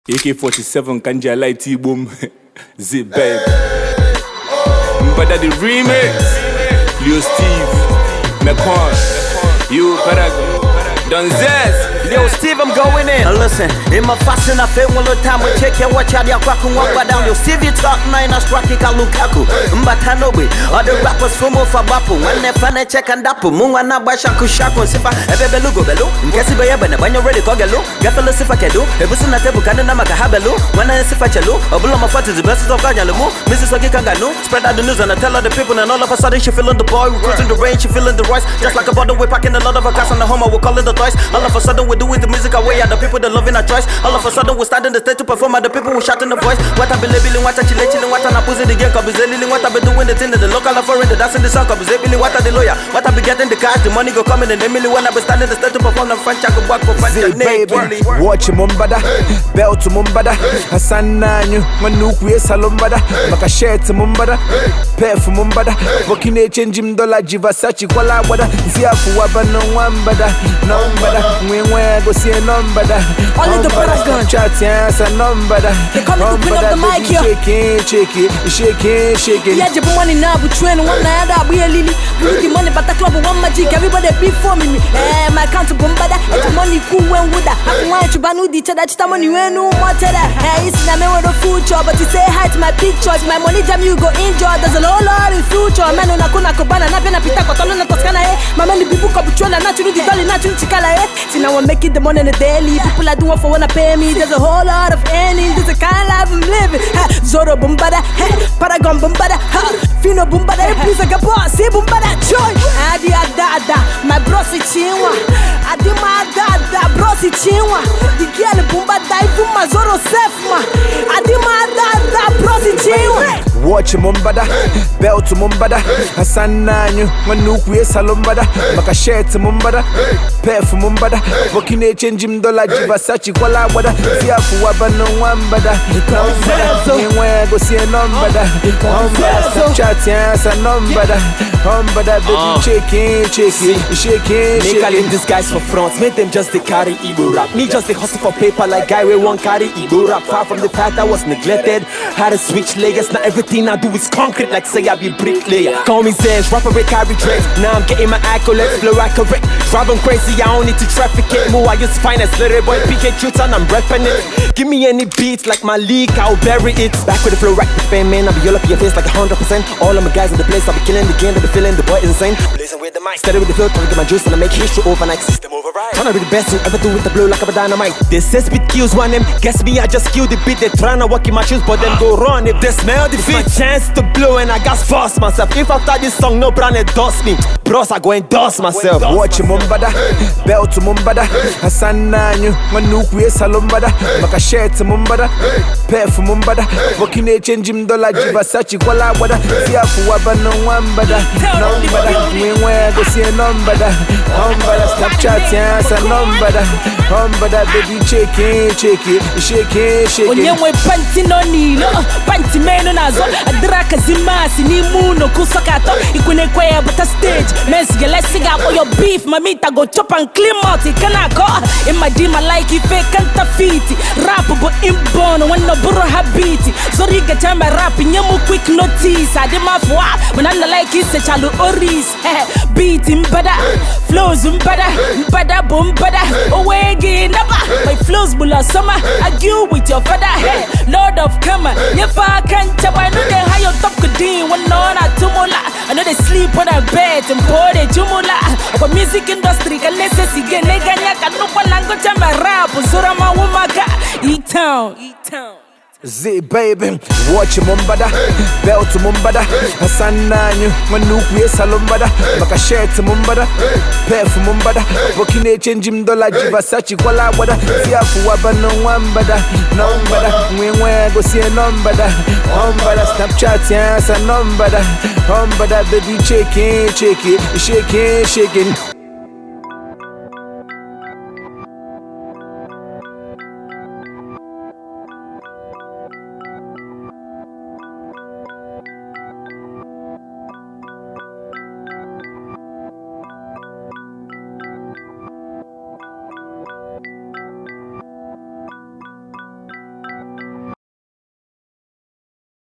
AK-47 Kanja Light T-Boom Zip babe Mbada the remix Lio Steve Mecorn You Paragon Zez and Lio Steve, I'm going in. Listen, in my fashion, I feel one little time we check and watch out your crack and walk down. Lio Steve, you talk nine, I strike it, Lukaku. Mbada no way. Other rappers from over Bapu. When they find a check and dapu, Mungana Bashaku Shaku, Sifa, Ebelugo Bellu, in Cassiba, when you're ready, Kogelu, Gaffalo Sifakadu, a person at Tebukanamaka Habelu, when I Sifachalu, a Bulama Fat is the best of Ganyalu, Mrs. Kanganu, spread out the news and I tell other people, and all of a sudden she feeling the boy, cruising the range, she feeling the rise, just like a bottle, we're packing a lot of a cast on the home, I will call it the toys. All of a sudden we do with the music away and the people that loving our choice. All of a sudden we stand in the stage to perform and the people who shout in the voice. What I believe in, what I chilling, what I put in the game, cause what I be doing the thing that the local and foreign, that's in the song, cause what I the lawyer, what I be getting the cash, the money go coming in the million when I be standing in the stage to perform the French, I go back for French. Baby, watch Mbada, bell to Mbada, Hasananyu, Manuku, Salombada, Makashet to Mbada, pay for Mbada, Bokine change him dollar, Jivasachi, Kuala Wada, Ziafu Wabano Wambada, Nombada, we go see a Mbada. Only the Paragon. Chat, yes, a Mbada. They come to bring up the mic here. Shaking. Yeah, you money now, we train one night, we are Lily. We the money, but the club one magic, everybody before me. My count to Mbada, and the money cool when would I want to banu the that money when no matter that. Hey, it's not the future, but you say hi to my pictures. My money jam, you go enjoy. There's a whole lot in future. Man, on a Kunakobana, Napena Pita, Cotolana Toscana, my money people come to not to do the dolly, not to Chicala. See, now I'm making the money in the daily. People are doing for when I pay me. There's a whole lot of earnings. There's a kind of life I'm living. Zoro Mbada, Paragon Mbada, Fino Mbada, please I got boss, see Mbada, joy. Adi Ada, my brosi Chinwa. Adi my Ada, brosi Chinwa. The girl Mbada, my Zoro Sefma. Adi my Ada, brosi Chinwa. Watch Mbada, bell to Mbada, Hasananyu, Manuku, Salombada, Makashet to Mbada, pay for Mbada, Bokine change him dollar, Jivasachi, Kuala Wada, Ziafu Wabano Wambada, go see a Mbada, Snapchat, yes, a Mbada, baby, shaking. Make all in disguise for front, make them just the carry Igbo rap. Me just the hustle for paper like guy we won't carry Igbo rap. Far from the fact I was neglected, had to switch layers. Now everything I do is concrete like say I be bricklayer. Call me Zez, rapper with carry dreads. Now I'm getting my accolades, flow accurate. Driving crazy, I don't need to traffic it. More I use finance, little boy PK and I'm repping it. Give me any beats like my league, I'll bury it. Back with the flow, rack the fame, man. I'll be all up your face like 100%. All of my guys in the place, I'll be killing the game, they'll be feeling the boy is insane. Blazing with the mic, steady with the flow, trying to get my juice and I make history overnight. System override. Trying to be the best who ever do with the blow like a dynamite. They say speed kills one them, guess me, I just kill the beat. They trying to walk in my shoes, but then go run if they smell the beat. My chance to blow and I got force myself. If after this song, no brand endorse me, bros, I go endorse myself. Watch Mbada, bell to Mbada, Hasananyu, Manuku, Salombada, Makashet to Mbada, pay for Mbada, Bokine change him dollar, Jivasachi, Kuala Wada, Ziafu Wabano Wambada, Nombada, we go see a Mbada, Snapchat, yes, a Mbada, baby, shaking. When you went panty no nilo, panty meno nazo, adraka zimasi ni muno kusakato, ikune kwaya but a stage. Men's let's sing out for your beef, mamita go chop and clean out. Kanako in my dream I like it fake kantafiti. Rap but inborn when no buru habiti. Sorry get time I rap in yamu quick notice. I did my fwa when I like it say chalu oris. Beat Mbada, flows Mbada, boom Mbada. Away again my flows bulla summer. Argue with your father. Lord of Kama, never can't tell. I know they high on top could do one on a tumula. I know they sleep on a bed and pour the jumula. But music industry can necessary get neganya can no one language and my rap. Zoro ma womaga. E-town. Z baby, watch Mbada, bell to Mbada, Hasananyu, Manuku, Salombada, Makashet to Mbada, pay for Mbada, Bokine change him dollar, Jivasachi, Kuala Wada, Ziafu Wabano Wambada, Nombada, we go see a Mbada, Snapchat, yes, a Mbada, baby, shaking.